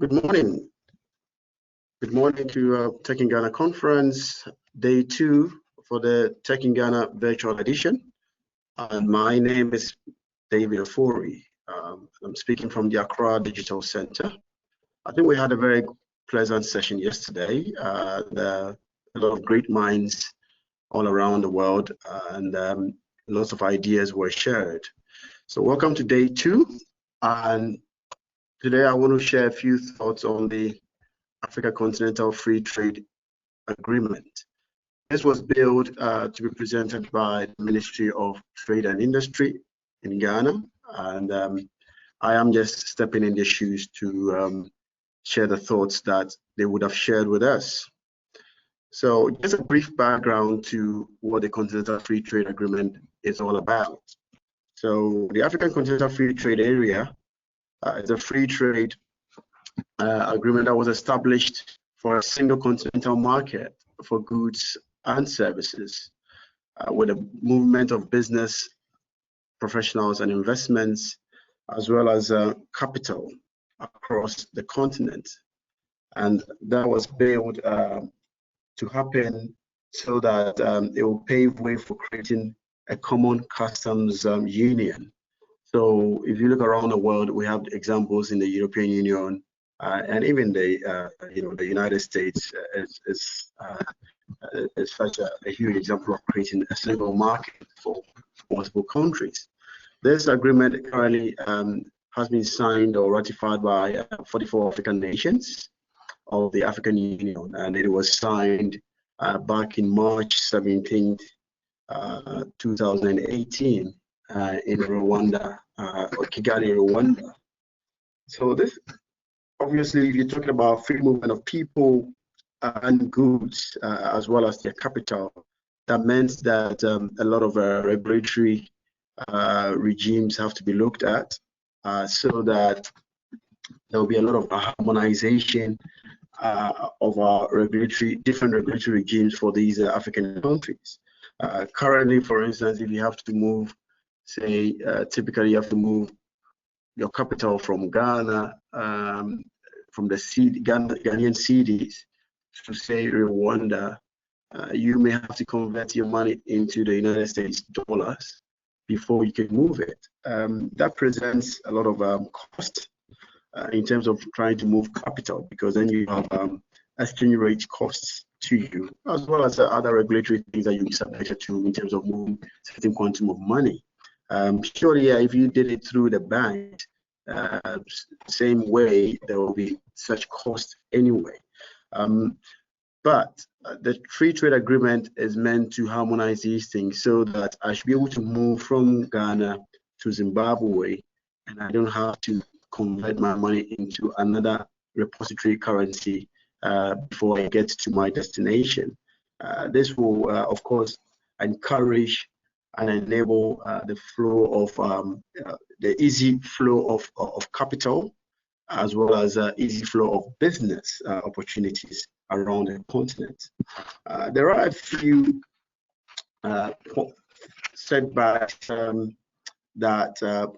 Good morning. Good morning to Tech in Ghana conference, day 2 for the Tech in Ghana virtual edition. And my name is David Ofori. I'm speaking from the Accra Digital Centre. I think we had a very pleasant session yesterday. A lot of great minds all around the world, and lots of ideas were shared. So welcome to day 2. And today I want to share a few thoughts on the Africa Continental Free Trade Agreement. This was billed to be presented by the Ministry of Trade and Industry in Ghana, and I am just stepping in their shoes to share the thoughts that they would have shared with us. So just a brief background to what the Continental Free Trade Agreement is all about. So the African Continental Free Trade Area is a free trade agreement that was established for a single continental market for goods and services, with a movement of business professionals and investments, as well as capital across the continent. And that was built to happen so that it will pave way for creating a common customs union. So if you look around the world, we have examples in the European Union, and even the the United States is such a huge example of creating a single market for multiple countries. This agreement currently has been signed or ratified by 44 African nations of the African Union, and it was signed back in March 17th, 2018 in Rwanda, or Kigali, Rwanda. So this, obviously, if you're talking about free movement of people and goods, as well as their capital, that meant that a lot of regulatory regimes have to be looked at, so that there will be a lot of harmonization of our different regulatory regimes for these African countries. Currently, for instance, if you have to move, say, typically you have to move your capital from Ghana, from the Ghanaian cedis to, say, Rwanda, you may have to convert your money into the United States dollars before you can move it. That presents a lot of cost in terms of trying to move capital, because then you have exchange rate costs to you, as well as other regulatory things that you be subjected to in terms of moving certain quantum of money. Surely, if you did it through the bank, same way, there will be such cost anyway. But the free trade agreement is meant to harmonize these things so that I should be able to move from Ghana to Zimbabwe, and I don't have to convert my money into another repository currency before I get to my destination. This will, of course, encourage and enable the flow of the easy flow of capital, as well as easy flow of business opportunities around the continent. There are a few setbacks that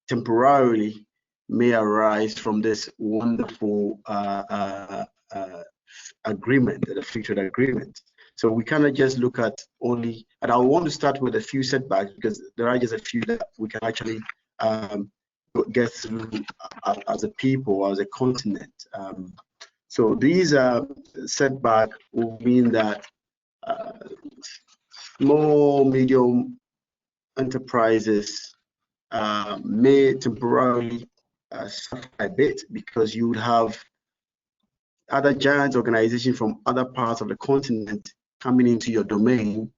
temporarily may arise from this wonderful agreement, the free trade agreement. So we cannot just look at only, and I want to start with a few setbacks, because there are just a few that we can actually get through as a people, as a continent. So these setbacks will mean that small, medium enterprises may temporarily suffer a bit, because you would have other giant organizations from other parts of the continent coming into your domain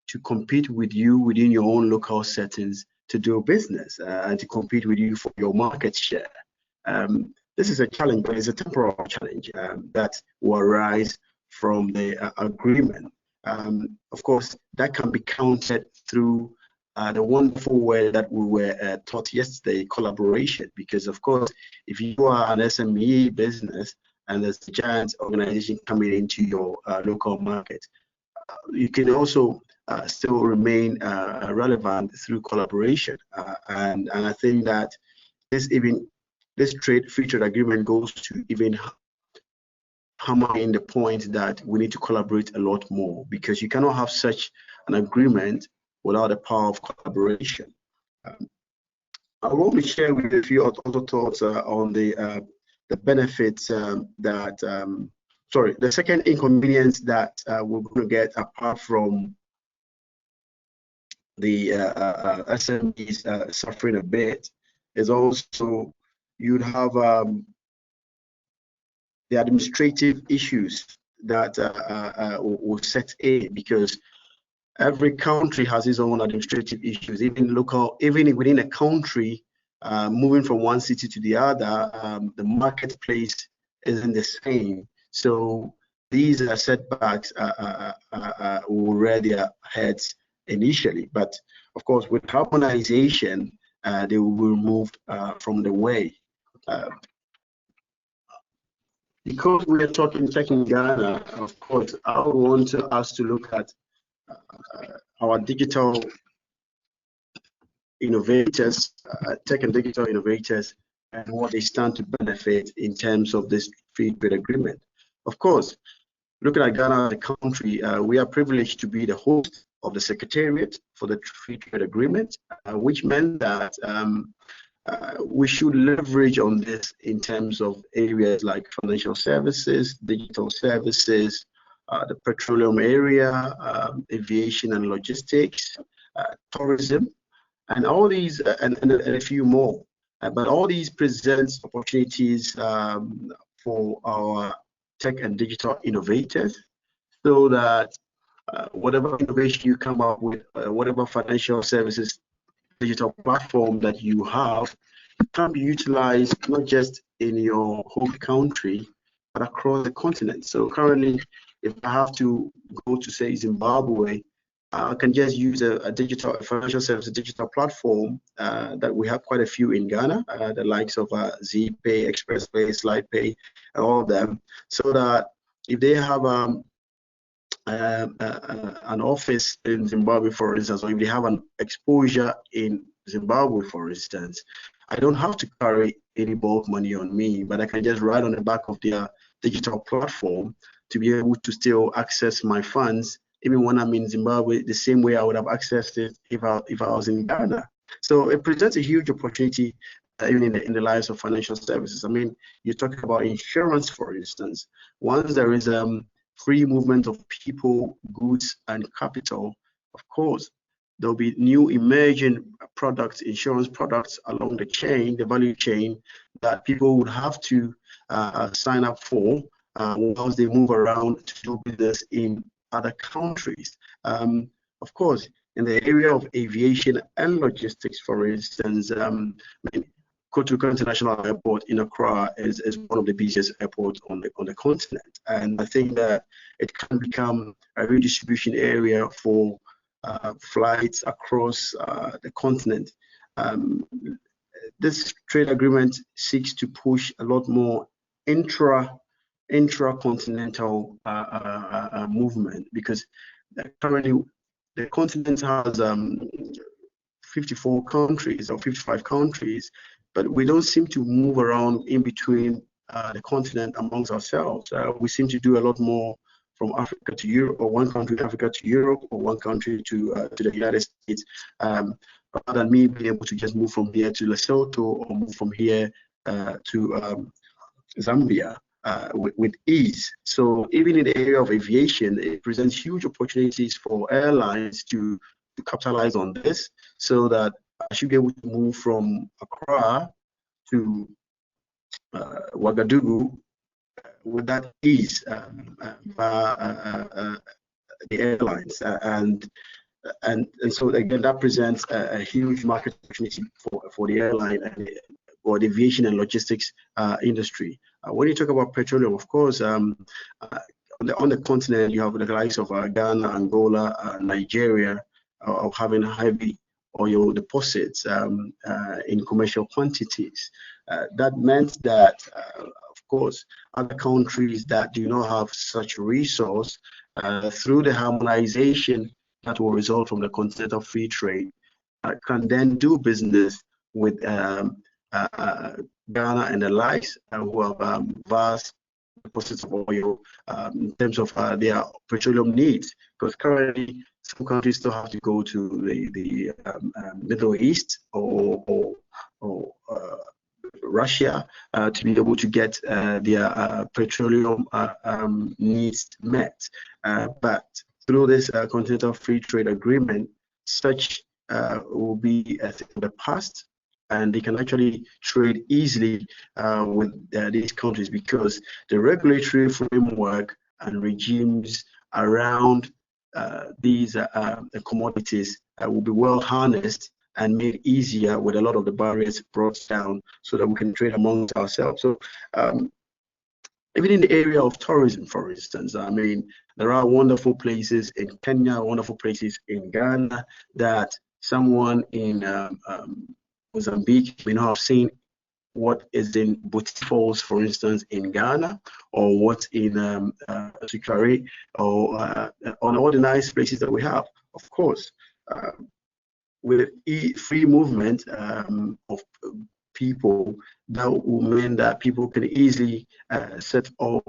to compete with you within your own local settings to do business and to compete with you for your market share. This is a challenge, but it's a temporal challenge that will arise from the agreement. Of course, that can be countered through the wonderful way that we were taught yesterday, collaboration. Because, of course, if you are an SME business and there's a giant organization coming into your local market, you can also still remain relevant through collaboration. And I think that this this free trade agreement goes to even hammer in the point that we need to collaborate a lot more, because you cannot have such an agreement without the power of collaboration. I want to share with you a few other thoughts on the benefits sorry, the second inconvenience that we're going to get, apart from the SMEs suffering a bit, is also you'd have the administrative issues that will set in, because every country has its own administrative issues, even within a country. Moving from one city to the other, the marketplace isn't the same. So these setbacks will rear their heads initially, but of course with harmonization, they will be removed from the way. Because we are talking tech in Ghana, of course, I would want us to look at our digital innovators, tech and digital innovators, and what they stand to benefit in terms of this free trade agreement. Of course, looking at Ghana as a country, we are privileged to be the host of the Secretariat for the Free Trade Agreement, which meant that we should leverage on this in terms of areas like financial services, digital services, the petroleum area, aviation and logistics, tourism, and all these, and a few more. But all these presents opportunities for our tech and digital innovators, so that whatever innovation you come up with, whatever financial services digital platform that you have, can be utilized not just in your home country, but across the continent. So currently, if I have to go to, say, Zimbabwe, I can just use a financial services digital platform that we have quite a few in Ghana, the likes of ZPay, ExpressPay, SlidePay, and all of them, so that if they have an office in Zimbabwe, for instance, or if they have an exposure in Zimbabwe, for instance, I don't have to carry any bulk money on me, but I can just ride on the back of their digital platform to be able to still access my funds, even when I'm in Zimbabwe, the same way I would have accessed it if I was in Ghana. So it presents a huge opportunity even in the lives of financial services. I mean, you're talking about insurance, for instance. Once there is free movement of people, goods, and capital, of course, there'll be new emerging products, insurance products along the chain, the value chain, that people would have to sign up for once they move around to do business in other countries. Of course, in the area of aviation and logistics, for instance, Continental International Airport in Accra is one of the busiest airports on the continent, and I think that it can become a redistribution area for flights across the continent. This trade agreement seeks to push a lot more intra-continental movement, because currently the continent has 54 countries or 55 countries, but we don't seem to move around in between the continent amongst ourselves. We seem to do a lot more from Africa to Europe, or one country in Africa to Europe, or one country to the United States, rather than me being able to just move from here to Lesotho, or move from here to Zambia with ease. So even in the area of aviation, it presents huge opportunities for airlines to capitalize on this, so that I should be able to move from Accra to Ouagadougou with that ease via the airlines, and so again, that presents a huge market opportunity for the airline and or the aviation and logistics industry. When you talk about petroleum, of course, on the continent, you have the likes of Ghana, Angola, Nigeria, of having heavy oil deposits in commercial quantities. That meant that, of course, other countries that do not have such resource, through the harmonization that will result from the Continental Free Trade, can then do business with Ghana and the likes, who have vast deposits of oil in terms of their petroleum needs, because currently some countries still have to go to the Middle East or Russia to be able to get their petroleum needs met. But through this Continental Free Trade Agreement, such will be a thing of the past, and they can actually trade easily with these countries, because the regulatory framework and regimes around these commodities will be well harnessed and made easier, with a lot of the barriers brought down, so that we can trade amongst ourselves. So even in the area of tourism, for instance, I mean, there are wonderful places in Kenya, wonderful places in Ghana that someone in Mozambique may not have seen what is in Boutique Falls, for instance, in Ghana, or what's in Sukare, or on all the nice places that we have. Of course, with free movement of people, that will mean that people can easily set off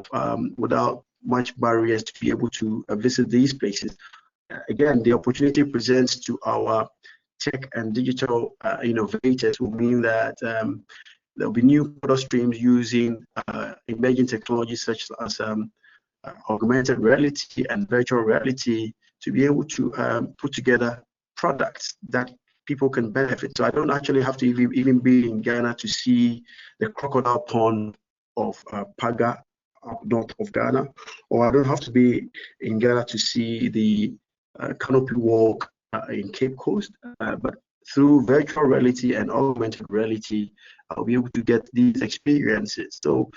without much barriers to be able to visit these places. Again, the opportunity presents to our tech and digital innovators will mean that there'll be new product streams using emerging technologies such as augmented reality and virtual reality to be able to put together products that people can benefit. So I don't actually have to even be in Ghana to see the crocodile pond of Paga up north of Ghana, or I don't have to be in Ghana to see the canopy walk in Cape Coast, but through virtual reality and augmented reality, I'll be able to get these experiences. So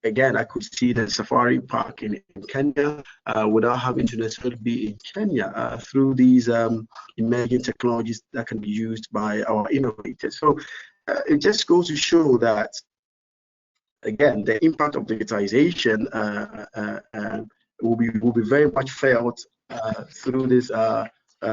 again, I could see the safari park in Kenya without having to necessarily be in Kenya through these emerging technologies that can be used by our innovators. So it just goes to show that, again, the impact of digitization will be very much felt through this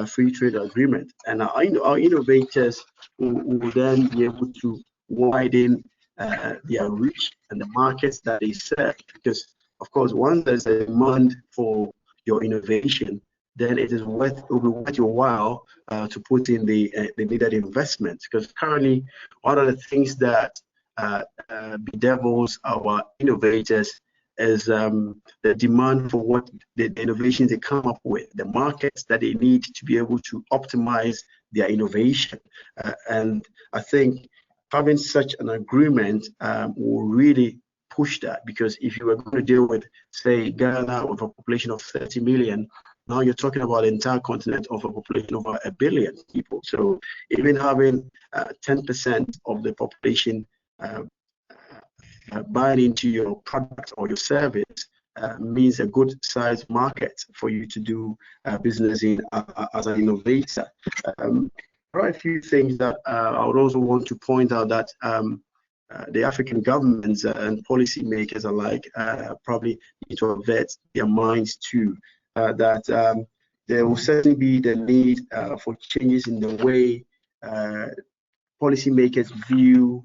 free trade agreement, and our innovators will then be able to widen their reach and the markets that they serve. Because, of course, once there's a demand for your innovation, then it will be worth your while to put in the needed investment. Because currently, one of the things that bedevils our innovators is the demand for what the innovations they come up with, the markets that they need to be able to optimize their innovation. And I think having such an agreement will really push that, because if you were going to deal with, say, Ghana with a population of 30 million, now you're talking about the entire continent of a population of 1 billion people. So even having 10% of the population buying into your product or your service means a good sized market for you to do business in as an innovator. There are a few things that I would also want to point out that the African governments and policymakers alike probably need to vet their minds to, that there will certainly be the need for changes in the way policymakers view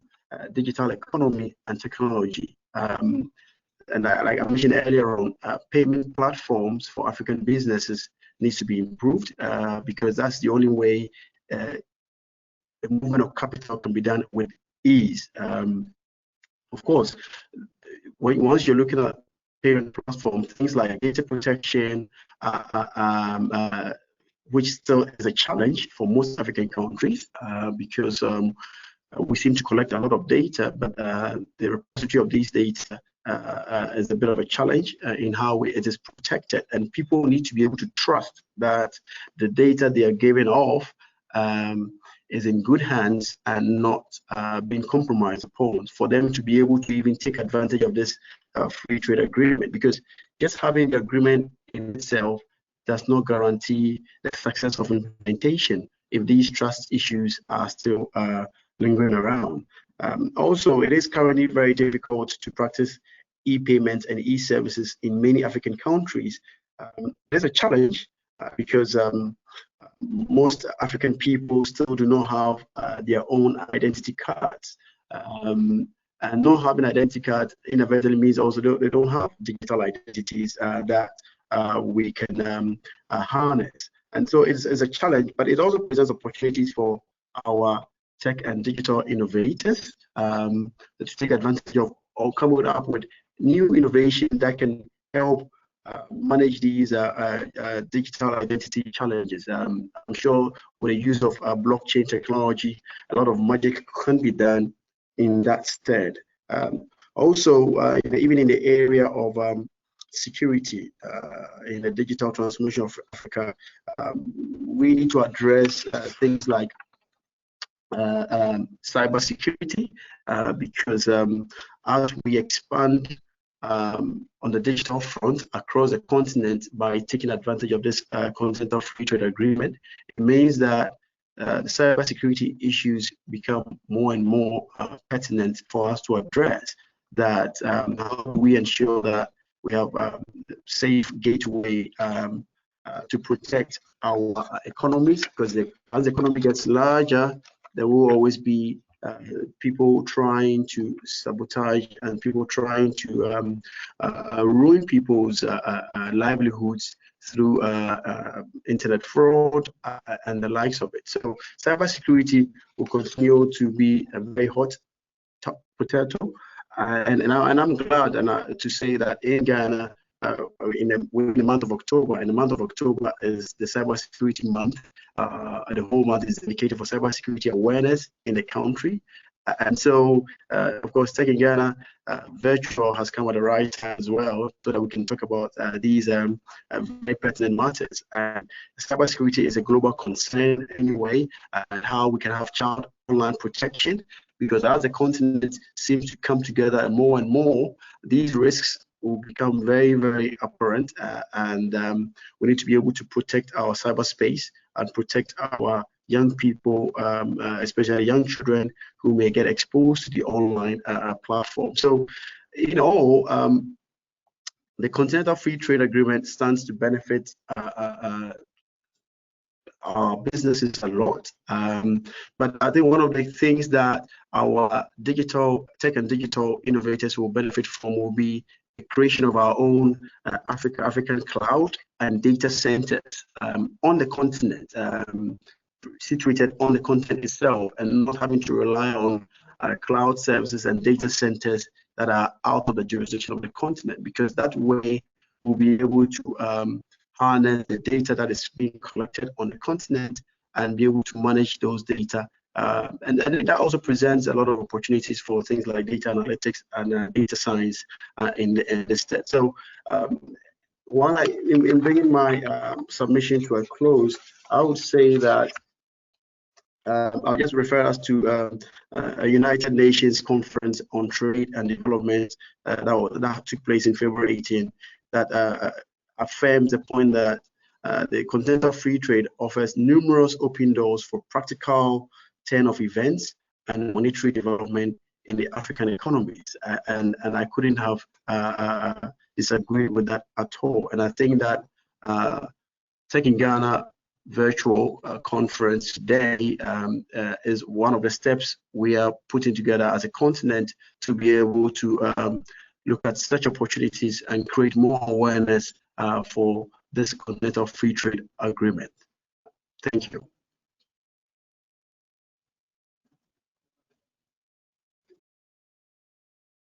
digital economy and technology. And like I mentioned earlier on, payment platforms for African businesses needs to be improved because that's the only way the movement of capital can be done with ease. Of course, once you're looking at payment platforms, things like data protection, which still is a challenge for most African countries because we seem to collect a lot of data, but the repository of these data is a bit of a challenge in how it is protected, and people need to be able to trust that the data they are giving off is in good hands and not being compromised upon, for them to be able to even take advantage of this free trade agreement. Because just having the agreement in itself does not guarantee the success of implementation if these trust issues are still lingering around. Also, it is currently very difficult to practice e-payments and e-services in many African countries. There's a challenge because most African people still do not have their own identity cards. And not having identity cards inadvertently means also they don't have digital identities that we can harness. And so it's a challenge, but it also presents opportunities for our tech and digital innovators to take advantage of or come up with new innovations that can help manage these digital identity challenges. I'm sure with the use of blockchain technology, a lot of magic can be done in that stead. Also, even in the area of security in the digital transformation of Africa, we need to address things like cybersecurity, because as we expand on the digital front across the continent by taking advantage of this Continental Free Trade Agreement, it means that the cybersecurity issues become more and more pertinent for us to address. That how do we ensure that we have safe gateway to protect our economies, because as the economy gets larger, there will always be people trying to sabotage and people trying to ruin people's livelihoods through internet fraud and the likes of it. So cybersecurity will continue to be a very hot potato, and I'm glad to say that in Ghana, in the month of October, and the month of October is the cybersecurity month. The whole month is dedicated for cybersecurity awareness in the country. And so, of course, Tech in Ghana Virtual has come at the right time as well, so that we can talk about these very pertinent matters. And cybersecurity is a global concern anyway, and how we can have child online protection, because as the continent seems to come together more and more, these risks will become very, very apparent, and we need to be able to protect our cyberspace and protect our young people, especially young children who may get exposed to the online platform. So, in all, the Continental Free Trade Agreement stands to benefit our businesses a lot, but I think one of the things that our digital tech and digital innovators will benefit from will be the creation of our own African cloud and data centers on the continent, situated on the continent itself, and not having to rely on cloud services and data centers that are out of the jurisdiction of the continent, because that way we'll be able to harness the data that is being collected on the continent and be able to manage those data. And that also presents a lot of opportunities for things like data analytics and data science in this state. So while in bringing my submission to a close, I would say that I'll just refer us to a United Nations conference on trade and development that took place in February 18, that affirms the point that the Continental Free Trade offers numerous open doors for practical turn of events and monetary development in the African economies, and I couldn't have disagreed with that at all. And I think that Tech in Ghana virtual conference today is one of the steps we are putting together as a continent to be able to look at such opportunities and create more awareness for this Continental Free Trade Agreement. Thank you.